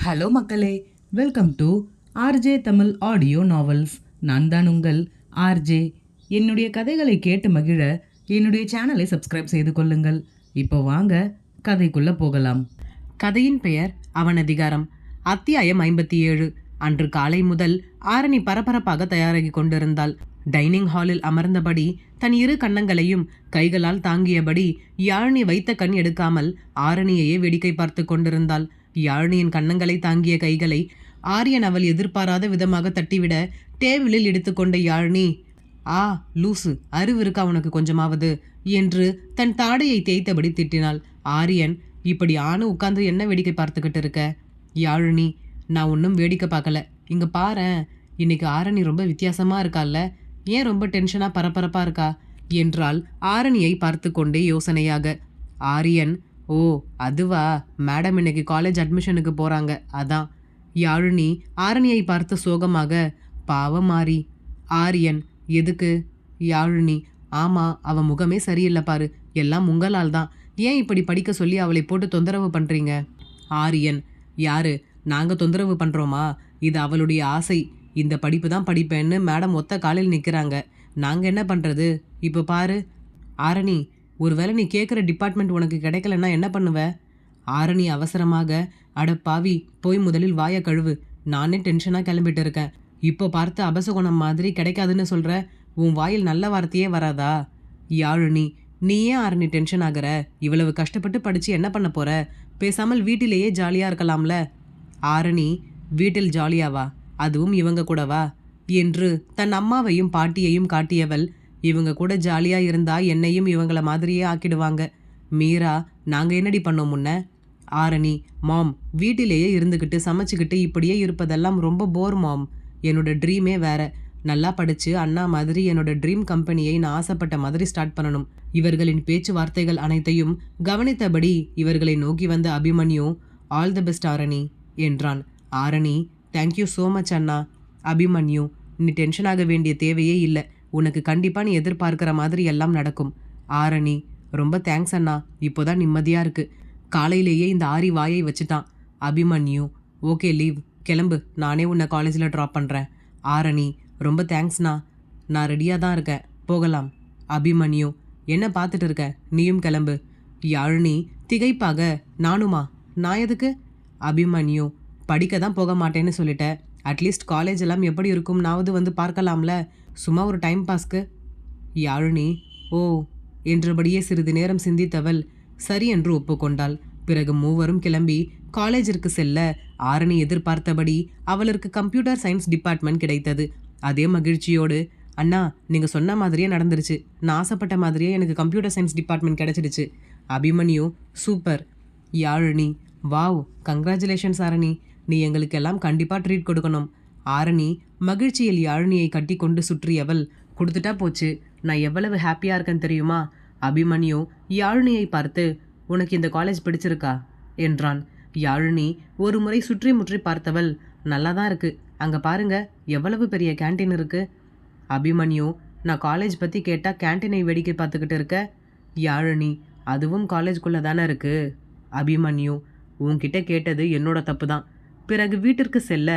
Hello மக்களே, welcome to RJ Tamil audio novels. நான் தான் உங்கள் ஆர்ஜே. என்னுடைய கதைகளை கேட்டு மகிழ என்னுடைய சேனலை சப்ஸ்கிரைப் செய்து கொள்ளுங்கள். இப்போ வாங்க கதைக்குள்ள போகலாம். கதையின் பெயர் அவனதிகாரம். அத்தியாயம் 57. அன்று காலை முதல் ஆரணி பரபரப்பாக தயாராகி கொண்டிருந்தாள். டைனிங் ஹாலில் அமர்ந்தபடி தன் இரு கன்னங்களையும் கைகளால் தாங்கியபடி யாழினி வைத்த கண் எடுக்காமல் ஆரணியையே வேடிக்கை பார்த்து கொண்டிருந்தாள். யாழினியின் கன்னங்களை தாங்கிய கைகளை ஆரியன் அவள் எதிர்பாராத விதமாக தட்டிவிட டேபிளில் எடுத்துக்கொண்ட யாழினி, "ஆ லூசு, அறிவு இருக்கா உனக்கு கொஞ்சமாவது?" என்று தன் தாடையை தேய்த்தபடி திட்டினாள். ஆரியன், "இப்படி ஆணு உட்கார்ந்து என்ன வேடிக்கை பார்த்துக்கிட்டு இருக்க?" யாழினி, "நான் ஒன்றும் வேடிக்கை பார்க்கல, இங்க பாரேன், இன்னைக்கு ஆரணி ரொம்ப வித்தியாசமா இருக்கால்ல, ஏன் ரொம்ப டென்ஷனா பரபரப்பா இருக்கா?" என்றாள் ஆரணியை பார்த்து கொண்டே யோசனையாக. ஆரியன், "ஓ அதுவா, மேடம் இன்னைக்கு காலேஜ் அட்மிஷனுக்கு போகிறாங்க, அதான்." யாழினி ஆரணியை பார்த்து சோகமாக, "பாவம் மாறி." ஆரியன், "எதுக்கு?" யாழினி, "ஆமாம், அவன் முகமே சரியில்லை பாரு, எல்லாம் உங்களால் தான். ஏன் இப்படி படிக்க சொல்லி அவளை போட்டு தொந்தரவு பண்ணுறீங்க?" ஆரியன், "யாரு, நாங்கள் தொந்தரவு பண்ணுறோமா? இது அவளுடைய ஆசை. இந்த படிப்பு தான் படிப்பேன்னு மேடம் ஒத்த காலில் நிற்கிறாங்க. நாங்கள் என்ன பண்ணுறது? இப்போ பாரு." ஆரணி, ஒருவேளை நீ கேட்குற டிபார்ட்மெண்ட் உனக்கு கிடைக்கலன்னா என்ன பண்ணுவ? ஆரணி அவசரமாக, "அட பாவி, போய் முதலில் வாயை கழுவு. நானே டென்ஷனாக கிளம்பிட்டு இருக்கேன். இப்போ பார்த்து அபசகுணம் மாதிரி கிடைக்காதுன்னு சொல்கிற, உன் வாயில் நல்ல வார்த்தையே வராதா?" யாழினி, "நீ ஏன் ஆரணி டென்ஷன் ஆகிற? இவ்வளவு கஷ்டப்பட்டு படித்து என்ன பண்ண போகிற? பேசாமல் வீட்டிலேயே ஜாலியாக இருக்கலாம்ல." ஆரணி, "வீட்டில் ஜாலியாவா? அதுவும் இவங்க கூடவா?" என்று தன் அம்மாவையும் பாட்டியையும் காட்டியவள், "இவங்க கூட ஜாலியாக இருந்தா என்னையும் இவங்கள மாதிரியே ஆக்கிடுவாங்க. மீரா, நாங்கள் என்னடி பண்ணோம் முன்ன?" ஆரணி, "மாம், வீட்டிலேயே இருந்துக்கிட்டு சமைச்சிக்கிட்டு இப்படியே இருப்பதெல்லாம் ரொம்ப போர் மாம். என்னோட ட்ரீமே வேற. நல்லா படித்து அண்ணா மாதிரி என்னோட ட்ரீம் கம்பெனியை நான் ஆசைப்பட்ட மாதிரி ஸ்டார்ட் பண்ணணும்." இவர்களின் பேச்சுவார்த்தைகள் அனைத்தையும் கவனித்தபடி இவர்களை நோக்கி வந்த Abhimanyu, "all the best Arani" என்றான். ஆரணி, "தேங்க்யூ ஸோ மச் அண்ணா." அபிமன்யு, "நீ டென்ஷன் ஆக வேண்டிய தேவையே இல்லை. உனக்கு கண்டிப்பாக நீ எதிர்பார்க்குற மாதிரி எல்லாம் நடக்கும்." ஆரணி, "ரொம்ப தேங்க்ஸ் அண்ணா, இப்போதான் நிம்மதியாக இருக்கு. காலையிலேயே இந்த ஆரி வாயை வச்சுட்டான்." அபிமன்யு, "ஓகே லீவ், கிளம்பு, நானே உன்னை காலேஜில் ட்ராப் பண்ணுறேன்." ஆரணி, "ரொம்ப தேங்க்ஸ்ண்ணா, நான் ரெடியாக தான் இருக்கேன், போகலாம்." அபிமன்யு, "என்ன பார்த்துட்டு இருக்க, நீயும் கிளம்பு." யாழினி திகைப்பாக, "நானுமா? நான் எதுக்கு?" அபிமன்யு, "படிக்க தான் போக மாட்டேன்னு சொல்லிட்டேன். அட்லீஸ்ட் காலேஜ் எல்லாம் எப்படி இருக்கும்னாவது வந்து பார்க்கலாம்ல, சும்மா ஒரு டைம் பாஸ்க்கு." யாழினி, "ஓ" என்றபடியே சிறிது நேரம் சிந்தித்தவள் சரி என்று ஒப்புக்கொண்டாள். பிறகு மூவரும் கிளம்பி காலேஜிற்கு செல்ல ஆரணி எதிர்பார்த்தபடி அவளுக்கு கம்ப்யூட்டர் சயின்ஸ் டிபார்ட்மெண்ட் கிடைத்தது. அதே மகிழ்ச்சியோடு, "அண்ணா, நீங்கள் சொன்ன மாதிரியே நடந்துருச்சு. நான் ஆசைப்பட்ட மாதிரியே எனக்கு கம்ப்யூட்டர் சயின்ஸ் டிபார்ட்மெண்ட் கிடைச்சிடுச்சு." Abhimanyu, "super." Yazhini, "wow, congratulations Aarani, நீ எங்களுக்கெல்லாம் கண்டிப்பாக ட்ரீட் கொடுக்கணும்." ஆரணி மகிழ்ச்சியில் யாழினியை கட்டி கொண்டு சுற்றியவள், "கொடுத்துட்டா போச்சு, நான் எவ்வளவு ஹாப்பியாக இருக்கேன்னு தெரியுமா?" அபிமன்யு யாழினியை பார்த்து, "உனக்கு இந்த காலேஜ் பிடிச்சிருக்கா?" என்றான். யாழினி ஒரு முறை சுற்றி முற்றி பார்த்தவள், "நல்லா தான் இருக்கு. அங்கே பாருங்க, எவ்வளவு பெரிய கேன்டீன் இருக்கு." அபிமன்யு, "நான் காலேஜ் பற்றி கேட்டால் கேன்டீனை வேடிக்கை பார்த்துக்கிட்டு இருக்க." யாழினி, "அதுவும் காலேஜ்குள்ளே தானே இருக்கு." அபிமன்யு, "உன்கிட்ட கேட்டது என்னோட தப்பு தான்." பிறகு வீட்டிற்கு செல்ல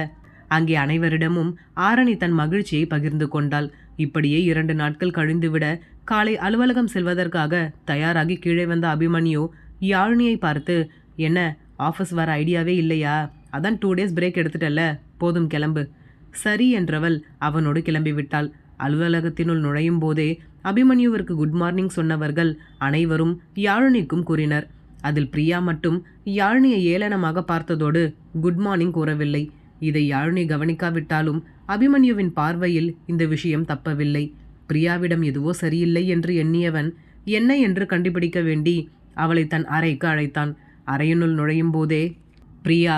அங்கே அனைவரிடமும் ஆரணி தன் மகிழ்ச்சியை பகிர்ந்து கொண்டாள். இப்படியே 2 நாட்கள் கழிந்துவிட காலை அலுவலகம் செல்வதற்காக தயாராகி கீழே வந்த அபிமன்யு யாழினியை பார்த்து, "என்ன, ஆஃபீஸ் வர ஐடியாவே இல்லையா? அதான் 2 days பிரேக் எடுத்துட்டல, போதும் கிளம்பு." சரி என்றவள் அவனோடு கிளம்பிவிட்டாள். அலுவலகத்தினுள் நுழையும் போதே அபிமன்யுவிற்கு குட் மார்னிங் சொன்னவர்கள் அனைவரும் யாழினிக்கும் கூறினர். அதில் பிரியா மட்டும் யாழினியை ஏளனமாக பார்த்ததோடு குட் மார்னிங் கூறவில்லை. இதை யாழினி கவனிக்காவிட்டாலும் அபிமன்யுவின் பார்வையில் இந்த விஷயம் தப்பவில்லை. பிரியாவிடம் எதுவோ சரியில்லை என்று எண்ணியவன் என்ன என்று கண்டுபிடிக்க வேண்டி அவளை தன் அறைக்கு அழைத்தான். அறையினுள் நுழையும் போதே, "பிரியா,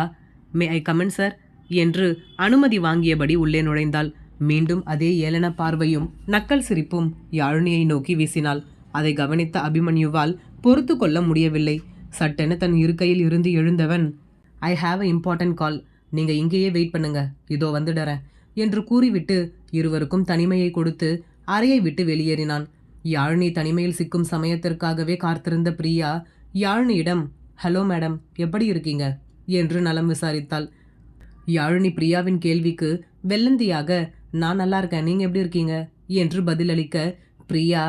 மே ஐ கமெண்ட் சார்?" என்று அனுமதி வாங்கியபடி உள்ளே நுழைந்தாள். மீண்டும் அதே ஏளன பார்வையும் நக்கல் சிரிப்பும் யாழினியை நோக்கி வீசினாள். அதை கவனித்த அபிமன்யுவால் பொறுத்து கொள்ள முடியவில்லை. சட்டென தன் இருக்கையில் இருந்து எழுந்தவன், "I have a important call, நீங்கள் இங்கேயே வெயிட் பண்ணுங்க, இதோ வந்துடுறேன்" என்று கூறிவிட்டு இருவருக்கும் தனிமையை கொடுத்து அறையை விட்டு வெளியேறினான். யாழினி தனிமையில் சிக்கும் சமயத்திற்காகவே காத்திருந்த பிரியா யாழினியிடம், "ஹலோ மேடம், எப்படி இருக்கீங்க?" என்று நலம் விசாரித்தாள். யாழினி பிரியாவின் கேள்விக்கு வெள்ளந்தியாக நான் நல்லா இருக்கேன், நீங்க எப்படி இருக்கீங்க என்று பதிலளிக்க பிரியா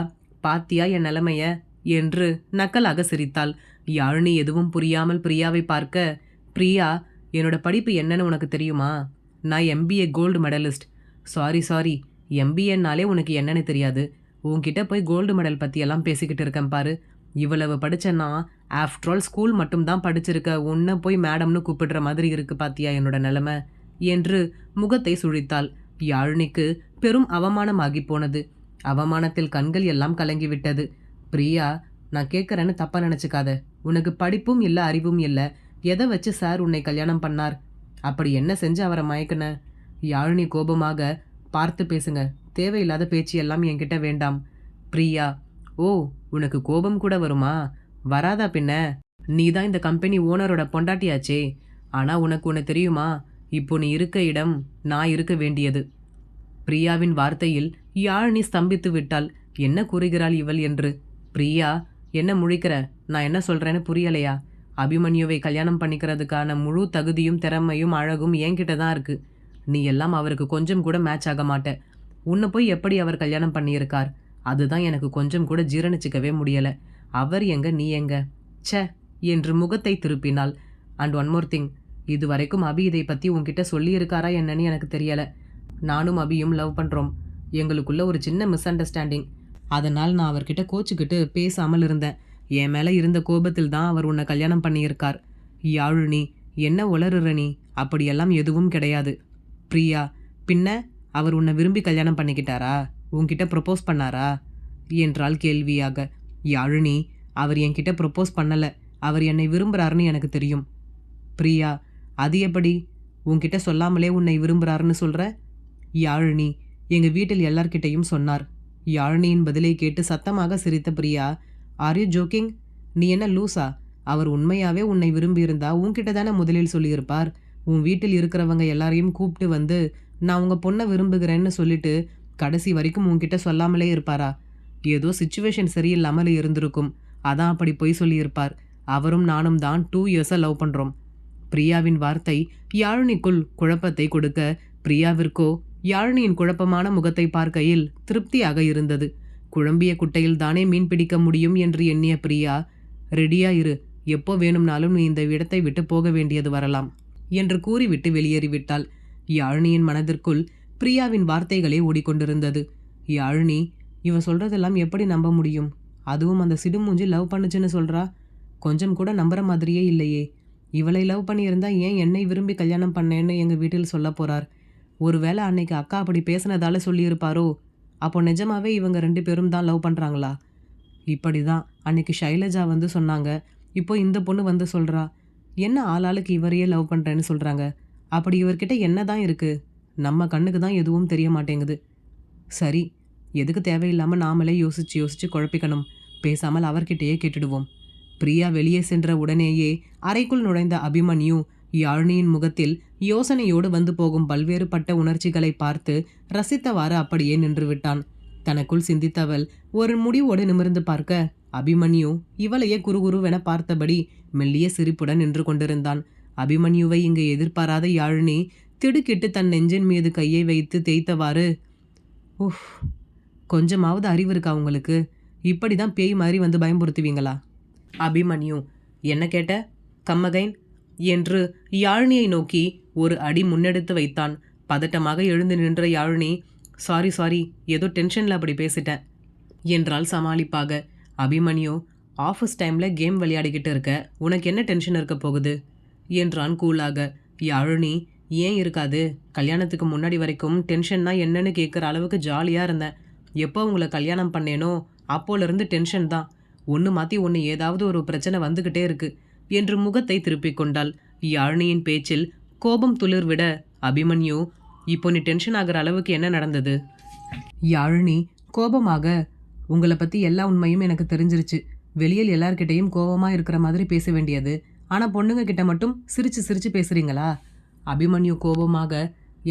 பாத்தியா என் நிலைமைய என்று நக்கலாக சிரித்தாள். யாழினி எதுவும் புரியாமல் பிரியாவை பார்க்க, பிரியா என்னோட படிப்பு என்னன்னு உனக்கு தெரியுமா? நான் எம்பிஏ கோல்டு மெடலிஸ்ட். சாரி எம்பிஏன்னாலே உனக்கு என்னன்னு தெரியாது. உன்கிட்ட போய் கோல்டு மெடல் பற்றியெல்லாம் பேசிக்கிட்டு இருக்கேன் பாரு. இவ்வளவு படித்தேன்னா ஆஃப்டர் ஆல் ஸ்கூல் மட்டும்தான் படிச்சிருக்க, உன்னை போய் மேடம்னு கூப்பிடுற மாதிரி இருக்கு பாத்தியா என்னோட நிலைமை என்று முகத்தை சுழித்தாள். யாழினிக்கு பெரும் அவமானமாகி போனது. அவமானத்தில் கண்கள் எல்லாம் கலங்கிவிட்டது. பிரியா, நான் கேட்குறேன்னு தப்பா நினச்சிக்காத. உனக்கு படிப்பும் இல்லை, அறிவும் இல்லை. எதை வச்சு சார் உன்னை கல்யாணம் பண்ணார்? அப்படி என்ன செஞ்சு அவரை மயக்குன? யாழினி கோபமாக, பார்த்து பேசுங்க, தேவையில்லாத பேச்சு எல்லாம் என்கிட்ட வேண்டாம். பிரியா, ஓ உனக்கு கோபம் கூட வருமா? வராதா பின்ன? நீ தான் இந்த கம்பெனி ஓனரோட பொண்டாட்டியாச்சே. ஆனால் உனக்கு ஒன்று தெரியுமா? இப்போ நீ இருக்க இடம் நான் இருக்க வேண்டியது. பிரியாவின் வார்த்தையில் யாழினி ஸ்தம்பித்து விட்டாள். என்ன கூறுகிறாள் இவள் என்று. பிரியா, என்ன முழிக்கிற? நான் என்ன சொல்கிறேன்னு புரியலையா? அபிமன்யுவை கல்யாணம் பண்ணிக்கிறதுக்கான முழு தகுதியும் திறமையும் அழகும் என்கிட்ட தான் இருக்குது. நீ எல்லாம் அவருக்கு கொஞ்சம் கூட மேட்ச் ஆக மாட்ட. உன்னை போய் எப்படி அவர் கல்யாணம் பண்ணியிருக்கார்? அதுதான் எனக்கு கொஞ்சம் கூட ஜீரணிச்சிக்கவே முடியலை. அவர் எங்க, நீ எங்க? ச்சே என்று முகத்தை திருப்பினாள். அண்ட் ஒன் மோர் திங், இது வரைக்கும் அபி இதை பற்றி உன்கிட்ட சொல்லியிருக்காரா என்னன்னு எனக்கு தெரியலை. நானும் அபியும் லவ் பண்ணுறோம். எங்களுக்குள்ள ஒரு சின்ன மிஸ் அண்டர்ஸ்டாண்டிங். அதனால் நான் அவர்கிட்ட கோச்சுக்கிட்டு பேசாமல் இருந்தேன். என் மேலே இருந்த கோபத்தில் தான் அவர் உன்னை கல்யாணம் பண்ணியிருக்கார். யாழினி, என்ன உளறுற நீ? அப்படியெல்லாம் எதுவும் கிடையாது. பிரியா, பின்ன அவர் உன்னை விரும்பி கல்யாணம் பண்ணிக்கிட்டாரா? உன்கிட்ட ப்ரொப்போஸ் பண்ணாரா என்றாள் கேள்வியாக. யாழினி, அவர் என்கிட்ட ப்ரொப்போஸ் பண்ணலை. அவர் என்னை விரும்புகிறாருன்னு எனக்கு தெரியும். பிரியா, அது எப்படி? உன்கிட்ட சொல்லாமலே உன்னை விரும்புகிறாருன்னு சொல்கிற? யாழினி, எங்கள் வீட்டில் எல்லார்கிட்டையும் சொன்னார். யாழினியின் பதிலை கேட்டு சத்தமாக சிரித்த பிரியா, ஆர் யூ ஜோக்கிங்? நீ என்ன லூசா? அவர் உண்மையாகவே உன்னை விரும்பியிருந்தா உன்கிட்ட தானே முதலில் சொல்லியிருப்பார். உன் வீட்டில் இருக்கிறவங்க எல்லாரையும் கூப்பிட்டு வந்து நான் உங்கள் பொண்ணை விரும்புகிறேன்னு சொல்லிட்டு கடைசி வரைக்கும் உன்கிட்ட சொல்லாமலே இருப்பாரா? ஏதோ சிச்சுவேஷன் சரியில்லாமல் இருந்திருக்கும், அதான் அப்படி பொய் சொல்லியிருப்பார். அவரும் நானும் தான் 2 இயர்ஸாக லவ் பண்ணுறோம். பிரியாவின் வார்த்தை யாழினிக்குள் குழப்பத்தை கொடுக்க, பிரியாவிற்கோ யாழினியின் குழப்பமான முகத்தை பார்க்கையில் திருப்தியாக இருந்தது. குழம்பிய குட்டையில் தானே மீன் பிடிக்க முடியும் என்று எண்ணிய பிரியா, ரெடியா இரு, எப்போ வேணும்னாலும் நீ இந்த இடத்தை விட்டு போக வேண்டியது வரலாம் என்று கூறிவிட்டு வெளியேறிவிட்டாள். யாழினியின் மனதிற்குள் பிரியாவின் வார்த்தைகளே ஓடிக்கொண்டிருந்தது. யாழினி, இவ சொல்றதெல்லாம் எப்படி நம்ப முடியும்? அதுவும் அந்த சிடுமூஞ்சி லவ் பண்ணுச்சுன்னு சொல்றா. கொஞ்சம் கூட நம்புற மாதிரியே இல்லையே. இவளை லவ் பண்ணியிருந்தா ஏன் என்னை விரும்பி கல்யாணம் பண்ணேன்னு எங்கள் வீட்டில் சொல்ல போறார்? ஒருவேளை அன்னைக்கு அக்கா அப்படி பேசினதால சொல்லியிருப்பாரோ? அப்போ நிஜமாவே இவங்க 2 பேரும் தான் லவ் பண்ணுறாங்களா? இப்படி தான் அன்னைக்கு ஷைலஜா வந்து சொன்னாங்க. இப்போ இந்த பொண்ணு வந்து சொல்கிறா. என்ன ஆளாளுக்கு இவரையே லவ் பண்ணுறேன்னு சொல்கிறாங்க? அப்படி இவர்கிட்ட என்ன தான் இருக்குது? நம்ம கண்ணுக்கு தான் எதுவும் தெரிய மாட்டேங்குது. சரி, எதுக்கு தேவையில்லாமல் நாமளே யோசிச்சு குழப்பிக்கணும்? பேசாமல் அவர்கிட்டயே கேட்டுடுவோம். பிரியா வெளியே சென்ற உடனேயே அறைக்குள் நுழைந்த அபிமன்யு யாழினியின் முகத்தில் யோசனையோடு வந்து போகும் பல்வேறுபட்ட உணர்ச்சிகளை பார்த்து ரசித்தவாறு அப்படியே நின்று விட்டான். தனக்குள் சிந்தித்தவள் ஒரு முடிவோடு நிமிர்ந்து பார்க்க, அபிமன்யு இவளையே குறுகுருவென பார்த்தபடி மெல்லிய சிரிப்புடன் நின்று கொண்டிருந்தான். அபிமன்யுவை இங்கு எதிர்பாராத யாழினி திடுக்கிட்டு தன் நெஞ்சின் மீது கையை வைத்து தேய்த்தவாறு, உஃப், கொஞ்சமாவது அறிவு இருக்கா உங்களுக்கு? இப்படி தான் பேய் மாதிரி வந்து பயம்புறுத்துவீங்களா? அபிமன்யு, என்ன கேட்ட? கம்மகைன் என்று யாழினியை நோக்கி ஒரு அடி முன்னெடுத்து வைத்தான். பதட்டமாக எழுந்து நின்ற யாழினி, சாரி ஏதோ டென்ஷனில் அப்படி பேசிட்டேன் என்றால் சமாளிப்பாக. அபிமன்யு, ஆஃபீஸ் டைமில் கேம் விளையாடிக்கிட்டு இருக்க, உனக்கு என்ன டென்ஷன் இருக்க போகுது என்றான் கூலாக. யாழினி, ஏன் இருக்காது? கல்யாணத்துக்கு முன்னாடி வரைக்கும் டென்ஷன்னா என்னன்னு கேட்குற அளவுக்கு ஜாலியாக இருந்தேன். எப்போ உங்களை கல்யாணம் பண்ணேனோ அப்போலேருந்து டென்ஷன் தான். ஒன்று மாற்றி ஒன்று ஏதாவது ஒரு பிரச்சனை வந்துக்கிட்டே இருக்கு என்று முகத்தை திருப்பிக் கொண்டாள். யாழினியின் பேச்சில் கோபம் துளிர்விட, அபிமன்யு, இப்போ நீ டென்ஷன் ஆகிற அளவுக்கு என்ன நடந்தது? யாழினி கோபமாக, உங்களை பற்றி எல்லா உண்மையும் எனக்கு தெரிஞ்சிருச்சு. வெளியில் எல்லார்கிட்டையும் கோபமாக இருக்கிற மாதிரி பேச வேண்டியது, ஆனால் பொண்ணுங்க கிட்ட மட்டும் சிரிச்சு பேசுறீங்களா? அபிமன்யு கோபமாக,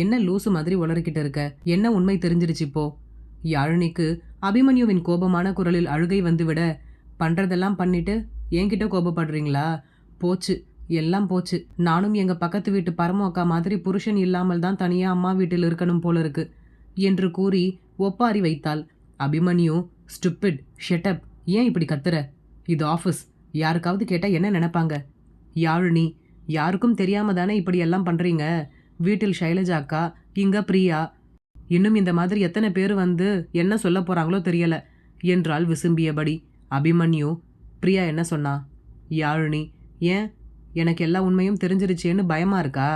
என்ன லூசு மாதிரி உளறிக்கிட்டு இருக்க? என்ன உண்மை தெரிஞ்சிருச்சு இப்போ? யாழினிக்கு அபிமன்யுவின் கோபமான குரலில் அழுகை வந்துவிட, பண்ணுறதெல்லாம் பண்ணிட்டு என்கிட்ட கோபப்படுறீங்களா? போச்சு, எல்லாம் போச்சு. நானும் எங்க பக்கத்து வீட்டு பரமு அக்கா மாதிரி புருஷன் இல்லாமல் தான் தனியா அம்மா வீட்டில் இருக்கணும் போல இருக்கு என்று கூறி ஒப்பாரி வைத்தாள். அபிமன்யு, ஸ்டூபிட், ஷெட்டப், ஏன் இப்படி கத்துற? இது ஆஃபீஸ், யாருக்காவது கேட்டா என்ன நினைப்பாங்க? யாழினி, யாருக்கும் தெரியாம தானே இப்படி எல்லாம் பண்றீங்க. வீட்டில் ஷைலஜா அக்கா, இங்க பிரியா, இன்னும் இந்த மாதிரி எத்தனை பேர் வந்து என்ன சொல்ல போறாங்களோ தெரியல என்றாள் விசும்பியபடி. அபிமன்யு, பிரியா என்ன சொன்னா? யாழினி, ஏன், எனக்கு எல்லா உண்மையும் தெரிஞ்சிருச்சேன்னு பயமா இருக்கா?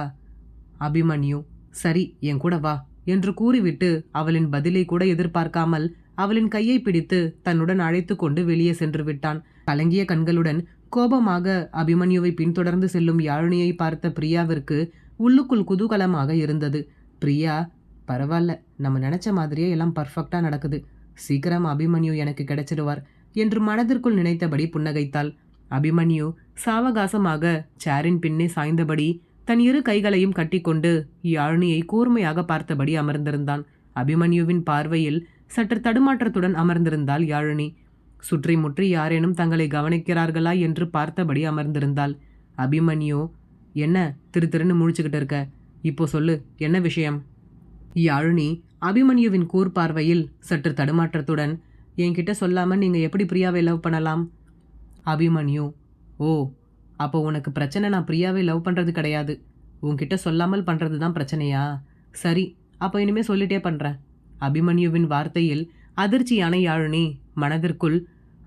அபிமன்யு, சரி என் கூட வா என்று கூறிவிட்டு அவளின் பதிலை கூட எதிர்பார்க்காமல் அவளின் கையை பிடித்து தன்னுடன் அழைத்து கொண்டு வெளியே சென்று விட்டான். கலங்கிய கண்களுடன் கோபமாக அபிமன்யுவை பின்தொடர்ந்து செல்லும் யாழினியை பார்த்த பிரியாவிற்கு உள்ளுக்குள் குதூகலமாக இருந்தது. பிரியா, பரவாயில்ல, நம்ம நினைச்ச மாதிரியே எல்லாம் பர்ஃபெக்டா நடக்குது. சீக்கிரம் அபிமன்யு எனக்கு கிடைச்சிடுவார் என்று மனதிற்குள் நினைத்தபடி புன்னகைத்தாள். அபிமன்யு சாவகாசமாக சேரின் பின்னே சாய்ந்தபடி தன் இரு கைகளையும் கட்டிக்கொண்டு யாழினியை கூர்மையாக பார்த்தபடி அமர்ந்திருந்தான். அபிமன்யுவின் பார்வையில் சற்று தடுமாற்றத்துடன் அமர்ந்திருந்தாள் யாழினி. சுற்றி முற்றி யாரேனும் தங்களை கவனிக்கிறார்களா என்று பார்த்தபடி அமர்ந்திருந்தாள். அபிமன்யு, என்ன திருன்னு முழிச்சுக்கிட்டு இருக்க? இப்போ சொல்லு, என்ன விஷயம்? யாழினி அபிமன்யுவின் கூர்பார்வையில் சற்று தடுமாற்றத்துடன், என்கிட்ட சொல்லாம நீங்க எப்படி பிரியாவை லவ் பண்ணலாம்? அபிமன்யு, ஓ, அப்போ உனக்கு பிரச்சனை நான் பிரியாவை லவ் பண்றது கிடையாது, உன்கிட்ட சொல்லாமல் பண்றது தான் பிரச்சனையா? சரி, அப்போ இனிமே சொல்லிட்டே பண்றேன். அபிமன்யுவின் வார்த்தையில் அதிர்ச்சியான யாழினி மனதிற்குள்,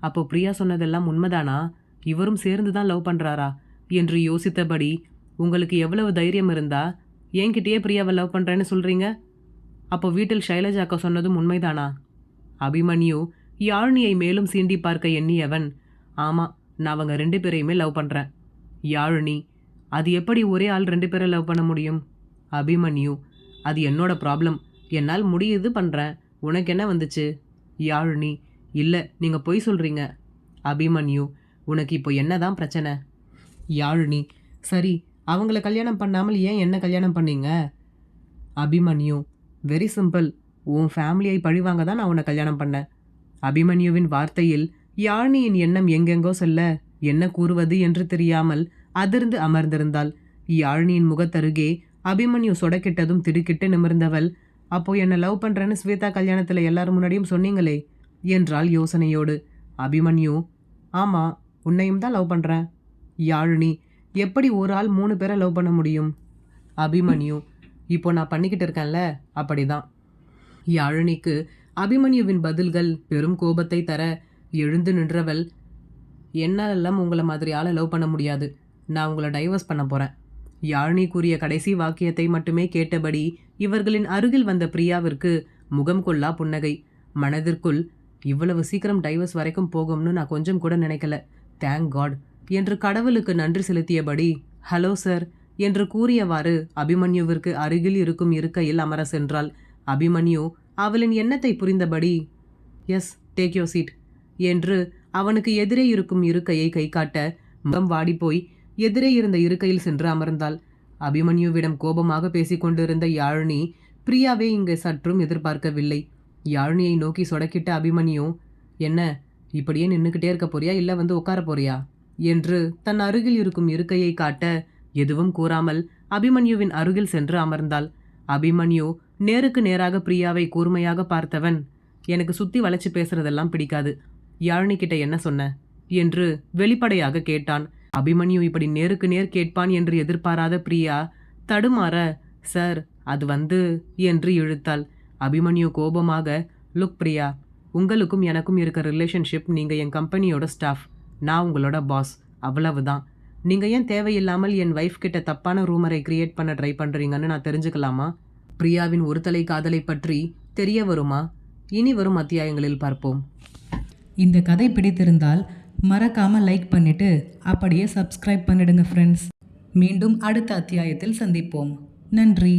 அப்போ பிரியா சொன்னதெல்லாம் உண்மைதானா? இவரும் சேர்ந்து தான் லவ் பண்றாரா என்று யோசித்தபடி, உங்களுக்கு எவ்வளவு தைரியம் இருந்தா என்கிட்டயே பிரியாவை லவ் பண்றேன்னு சொல்றீங்க? அப்போ வீட்டில் ஷைலஜாக்கா சொன்னதும் உண்மைதானா? அபிமன்யு யாழினியை மேலும் சீண்டி பார்க்க எண்ணியவன், ஆமா, நான் அவங்க 2 பேரையுமே லவ் பண்றேன். யாழினி, அது எப்படி ஒரே ஆள் 2 பேரை லவ் பண்ண முடியும்? அபிமன்யு, அது என்னோட ப்ராப்ளம், என்னால் முடியுது பண்றேன், உனக்கு என்ன வந்துச்சு? யாழினி, இல்லை, நீங்க பொய் சொல்றீங்க. அபிமன்யு, உனக்கு இப்போ என்னதான் பிரச்சனை? யாழினி, சரி, அவங்கள கல்யாணம் பண்ணாமல் ஏன் என்ன கல்யாணம் பண்ணீங்க? அபிமன்யு, வெரி சிம்பிள், உன் ஃபேமிலியை பழிவாங்க தான் நான் உன்னை கல்யாணம் பண்ணேன். அபிமன்யுவின் வார்த்தையில் யாழினியின் எண்ணம் எங்கெங்கோ செல்ல என்ன கூறுவது என்று தெரியாமல் அதிர்ந்து அமர்ந்திருந்தாள். யாழினியின் முகத்தருகே அபிமன்யு சொடக்கிட்டதும் திடுக்கிட்டு நிமிர்ந்தவள், அப்போ என்ன லவ் பண்றேன்னு ஸ்வேதா கல்யாணத்துல எல்லாரும் முன்னாடியும் சொன்னீங்களே என்றாள் யோசனையோடு. அபிமன்யு, ஆமா, உன்னையும் தான் லவ் பண்றேன். யாழினி, எப்படி ஒரு ஆள் 3 பேரை லவ் பண்ண முடியும்? அபிமன்யு, இப்போ நான் பண்ணிக்கிட்டு இருக்கேன்ல, அப்படிதான். யாழினிக்கு அபிமன்யுவின் பதில்கள் பெரும் கோபத்தை தர எழுந்து நின்றவள், என்னாலெல்லாம் உங்களை மாதிரி ஆளை லவ் பண்ண முடியாது, நான் உங்களை டைவர்ஸ் பண்ண போறேன். யாழினி கூறிய கடைசி வாக்கியத்தை மட்டுமே கேட்டபடி இவர்களின் அருகில் வந்த பிரியாவிற்கு முகம் கொள்ளா புன்னகை. மனதிற்குள், இவ்வளவு சீக்கிரம் டைவர்ஸ் வரைக்கும் போகும்னு நான் கொஞ்சம் கூட நினைக்கல, தேங்க் காட் என்று கடவுளுக்கு நன்றி செலுத்தியபடி, ஹலோ சார் என்று கூறியவாறு அபிமன்யுவிற்கு அருகில் இருக்கும் இருக்கையில் அமர சென்றாள். அபிமன்யு அவளின் எண்ணத்தை புரிந்தபடி, எஸ், டேக் யோர் சீட் என்று அவனுக்கு எதிரே இருக்கும் இருக்கையை கை காட்ட முகம் வாடிப்போய் எதிரே இருந்த இருக்கையில் சென்று அமர்ந்தாள். அபிமன்யுவிடம் கோபமாக பேசிக்கொண்டிருந்த யாழினி பிரியாவே இங்கே சற்றும் எதிர்பார்க்கவில்லை. யாழினியை நோக்கி சொடக்கிட்ட அபிமன்யு, என்ன இப்படியே நின்றுக்கிட்டே இருக்க போறியா, இல்லை வந்து உட்கார போறியா என்று தன் அருகில் இருக்கும் இருக்கையை காட்ட எதுவும் கூறாமல் அபிமன்யுவின் அருகில் சென்று அமர்ந்தாள். அபிமன்யு நேருக்கு நேராக பிரியாவை கூர்மையாக பார்த்தவன், எனக்கு சுத்தி வளைச்சு பேசுறதெல்லாம் பிடிக்காது, யாழினி கிட்ட என்ன சொன்ன என்று வெளிப்படையாக கேட்டான். அபிமன்யு இப்படி நேருக்கு நேர் கேட்பான் என்று எதிர்பாராத பிரியா தடுமாற, சார் அது வந்து என்று இழுத்தாள். அபிமன்யு கோபமாக, லுக் பிரியா, உங்களுக்கும் எனக்கும் இருக்க ரிலேஷன்ஷிப், நீங்கள் என் கம்பெனியோட ஸ்டாஃப், நான் உங்களோட பாஸ், அவ்வளவுதான். நீங்கள் ஏன் தேவையில்லாமல் என் வைஃப் கிட்ட தப்பான ரூமரை கிரியேட் பண்ண ட்ரை பண்ணுறீங்கன்னு நான் தெரிஞ்சுக்கலாமா? பிரியாவின் ஒரு தலை காதலை பற்றி தெரிய வருமா? இனி வரும் அத்தியாயங்களில் பார்ப்போம். இந்த கதை பிடித்திருந்தால் மறக்காமல் லைக் பண்ணிட்டு அப்படியே சப்ஸ்கிரைப் பண்ணிடுங்க ஃப்ரெண்ட்ஸ். மீண்டும் அடுத்த அத்தியாயத்தில் சந்திப்போம். நன்றி.